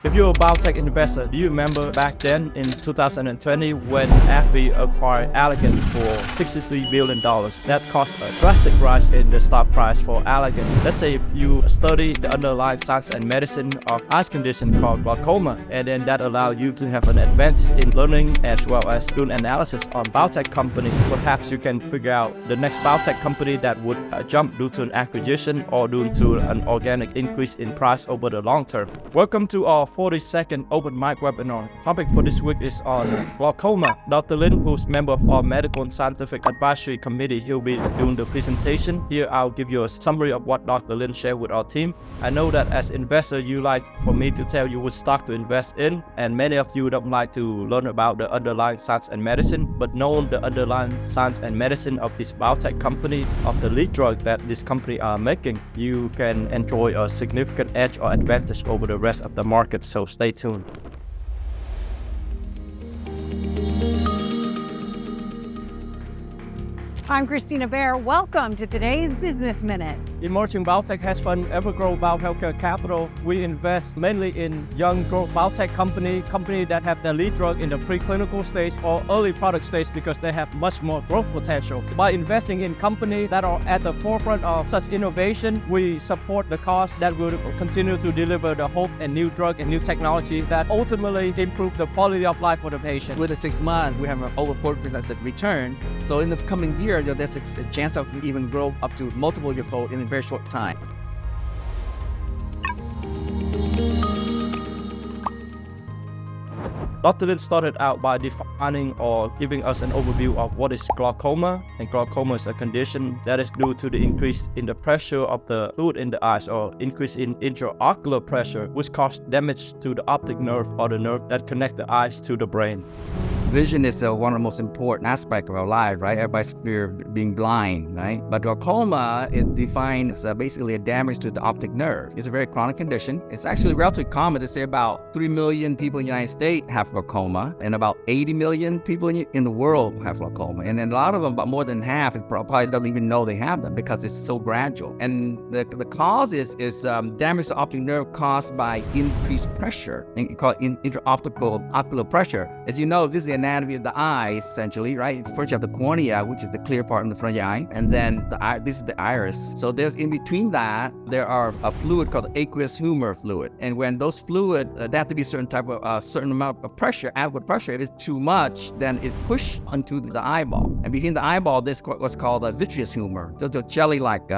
If you're a biotech investor, do you remember back then in 2020 when HARVEY acquired Allergan for $63 billion? That caused a drastic rise in the stock price for Allergan. Let's say if you study the underlying science and medicine of eye condition called glaucoma, and then that allows you to have an advantage in learning as well as doing analysis on biotech company. Perhaps you can figure out the next biotech company that would jump due to an acquisition or due to an organic increase in price over the long term. Welcome to our 42nd open mic webinar. Topic for this week is on glaucoma. Dr. Lin, who's member of our Medical and Scientific Advisory Committee, he'll be doing the presentation. Here I'll give you a summary of what Dr. Lin shared with our team. I know that as investor, you like for me to tell you which stock to invest in, and many of you don't like to learn about the underlying science and medicine, but knowing the underlying science and medicine of this biotech company, of the lead drug that this company are making, you can enjoy a significant edge or advantage over the rest of the market. So stay tuned. I'm Christina Bear. Welcome to today's Business Minute. Emerging Biotech Hedge Fund Evergrow Biotech Capital. We invest mainly in young growth biotech company that have their lead drug in the preclinical stage or early product stage because they have much more growth potential. By investing in companies that are at the forefront of such innovation, we support the cause that will continue to deliver the hope and new drug and new technology that ultimately improve the quality of life for the patient. Within 6 months, we have an over 40% return. So in the coming year, there's a chance of even grow up to multiple yearfold in a very short time. Dr. Lin started out by defining or giving us an overview of what is glaucoma. And glaucoma is a condition that is due to the increase in the pressure of the fluid in the eyes or increase in intraocular pressure, which causes damage to the optic nerve or the nerve that connect the eyes to the brain. Vision is one of the most important aspects of our life, right? Everybody's fear of being blind, right? But glaucoma is defined as basically a damage to the optic nerve. It's a very chronic condition. It's actually relatively common to say about 3 million people in the United States have glaucoma, and about 80 million people in the world have glaucoma. And then a lot of them, about more than half, probably don't even know they have them because it's so gradual. And the cause is damage to the optic nerve caused by increased pressure, and called intraocular pressure. As you know, this is the anatomy of the eye, essentially, right? First you have the cornea, which is the clear part in the front of your eye, and then this is the iris. So there's in between that, there are a fluid called aqueous humor fluid. And when those fluid, they have to be certain type of certain amount of pressure, adequate pressure. If it's too much, then it push onto the eyeball. And between the eyeball, there's what's called a vitreous humor. There's a jelly-like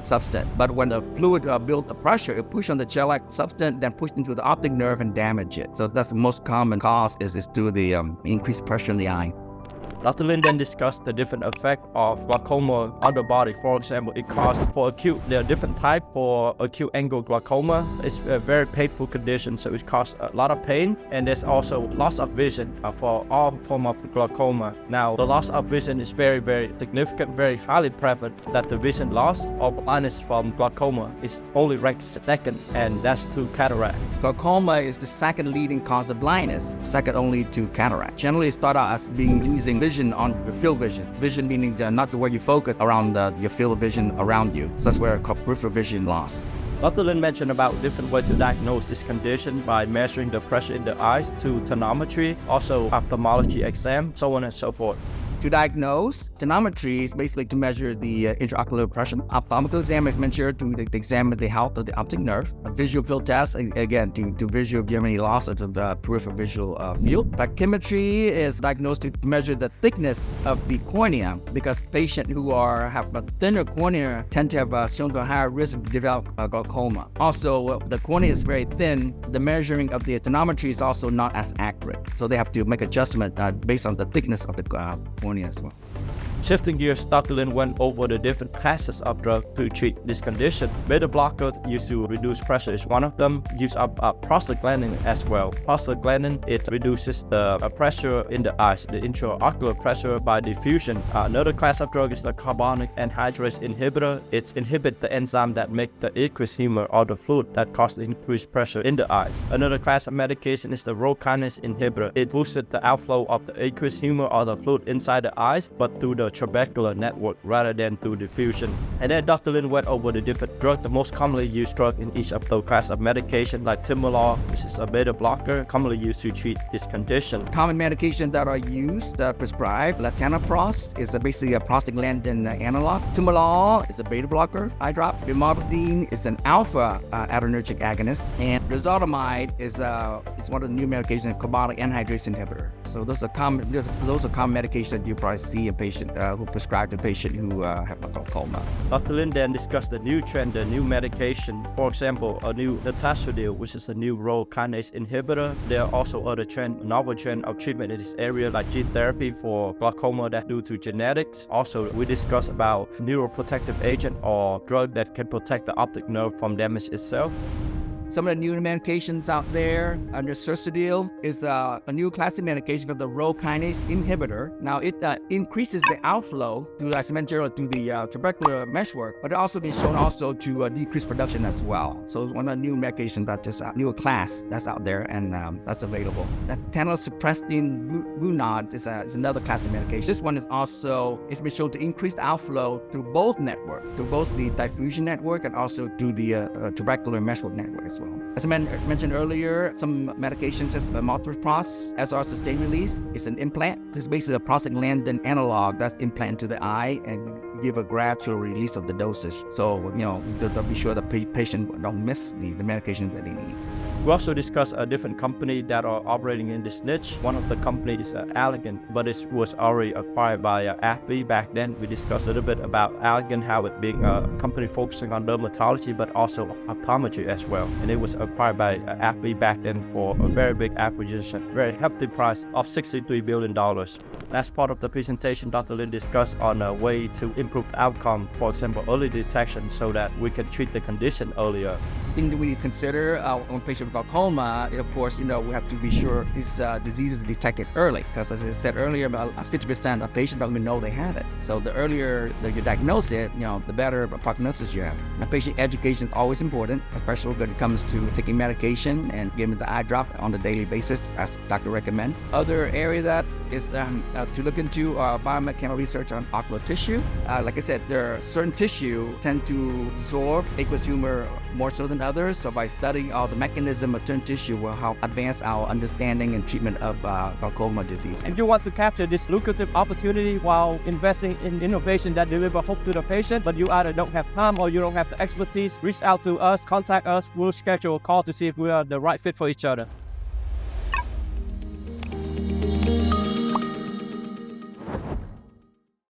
substance. But when the fluid build a pressure, it push on the jelly-like substance, then push into the optic nerve and damage it. So that's the most common cause is due to the increased pressure in the eye. Dr. Lin then discussed the different effects of glaucoma on the body. For example, it causes for acute, there are different types. For acute angle glaucoma, it's a very painful condition, so it causes a lot of pain, and there's also loss of vision for all form of glaucoma. Now, the loss of vision is very, very significant, very highly prevalent. That the vision loss or blindness from glaucoma is only ranked second, and that's to cataract. Glaucoma is the second leading cause of blindness, second only to cataract. Generally, it starts out as being losing vision on your field vision. Vision meaning not the way you focus around your field of vision around you. So that's where it's called peripheral vision loss. Dr. Lin mentioned about different ways to diagnose this condition by measuring the pressure in the eyes to tonometry, also ophthalmology exam, so on and so forth. To diagnose, tonometry is basically to measure the intraocular pressure. Ophthalmical exam is measured to examine the health of the optic nerve. A visual field test, again, to visual give any loss of the peripheral visual field. Pachymetry is diagnosed to measure the thickness of the cornea, because patients who have a thinner cornea tend to have shown a higher risk of develop glaucoma. Also, the cornea is very thin. The measuring of the tonometry is also not as accurate. So they have to make adjustment based on the thickness of the cornea as well. Shifting gears, Dr. Lin went over the different classes of drugs to treat this condition. Beta blocker used to reduce pressure is one of them. Use up prostaglandin as well. Prostaglandin, it reduces the pressure in the eyes, the intraocular pressure by diffusion. Another class of drug is the carbonic anhydrase inhibitor. It inhibits the enzyme that make the aqueous humor or the fluid that causes increased pressure in the eyes. Another class of medication is the rho kinase inhibitor. It boosted the outflow of the aqueous humor or the fluid inside the eyes, but through the the trabecular network rather than through diffusion. And then Dr. Lin went over the different drugs, the most commonly used drug in each of those class of medication, like timolol, which is a beta blocker, commonly used to treat this condition. Common medications that are used, prescribed, latanoprost is basically a prostaglandin analog. Timolol is a beta blocker, eye drop. Bimobidine is an alpha adrenergic agonist, and rizotamide is one of the new medications, carbonic anhydrase inhibitor. So those are common medications that you probably see a patient who prescribed a patient who have glaucoma. Dr. Lin then discussed the new trend, the new medication. For example, a new nitazoxanide, which is a new rho kinase inhibitor. There are also other novel trend of treatment in this area, like gene therapy for glaucoma that due to genetics. Also, we discussed about neuroprotective agent or drug that can protect the optic nerve from damage itself. Some of the new medications out there under Cercidil is a new class of medication called the rho kinase inhibitor. Now it increases the outflow through, as I mentioned earlier, through the trabecular meshwork, but it also been shown also to decrease production as well. So it's one of the new medications that just new class that's out there and that's available. That tantalsupprestin bunod is another class of medication. This one is also, it's been shown to increase the outflow through both networks, through both the diffusion network and also through the trabecular meshwork network as well. As I mentioned earlier, some medications such as maltopros, SR sustained release, is an implant. This is basically a prostaglandin analog that's implanted to the eye and give a gradual release of the dosage. So, to be sure the patient don't miss the medications that they need. We also discussed a different company that are operating in this niche. One of the companies is Allergan, but it was already acquired by HARVEY back then. We discussed a little bit about Allergan, how it being a company focusing on dermatology, but also optometry as well. And it was acquired by HARVEY back then for a very big acquisition, very hefty price of $63 billion. Last part of the presentation, Dr. Lin discussed on a way to improve outcome, for example, early detection so that we can treat the condition earlier. Thing that we consider when patient with glaucoma, of course, we have to be sure this disease is detected early, because as I said earlier, about 50% of patients don't even know they have it. So the earlier that you diagnose it, the better prognosis you have. Now, patient education is always important, especially when it comes to taking medication and giving the eye drop on a daily basis, as doctor recommend. Other area that is to look into biomechanical research on ocular tissue. Like I said, there are certain tissue tend to absorb aqueous humor more so than others. So by studying all the mechanism of certain tissue will help advance our understanding and treatment of glaucoma disease. If you want to capture this lucrative opportunity while investing in innovation that deliver hope to the patient, but you either don't have time or you don't have the expertise, reach out to us, contact us. We'll schedule a call to see if we are the right fit for each other.